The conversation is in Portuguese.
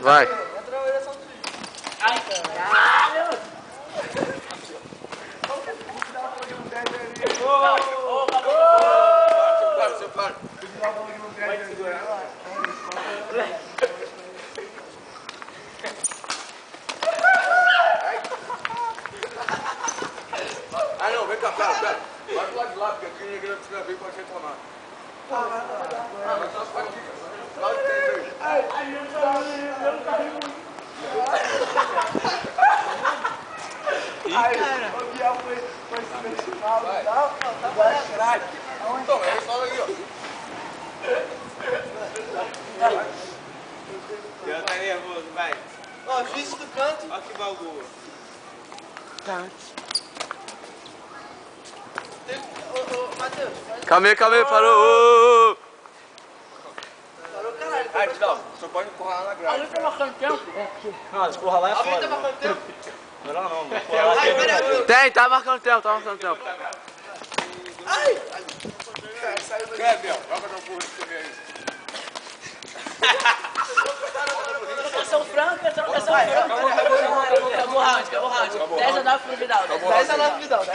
Vai. Ai, caralho! Ah não, vem cá, pera. Vai pro lado de lá, porque aqui ninguém vai vir pode reclamar. Mas só as patinhas. Lá de dentro aí. Ai, eu não carrego muito. Ih, cara. O Biel foi subestimado. Vai. Vai, craque. Então, é só aí, ó. Já tá nervoso, vai. Ó, juiz do canto. Olha que bagulho. Ô, Matheus. Calma aí, parou. Parou, caralho. Ai, Tidal, só pode empurrar lá na grade. Alguém tá marcando tempo? Não, escorra lá é Alguém tá foda. marcando tempo? Melhor não, mano. Ai, peraí. Tá marcando tempo. Ai! Quer, Biel? Joga no burro que você isso. Trocação franca. Acabou o round. 10 a 9 pro Vidal. 10 a 9 pro Vidal.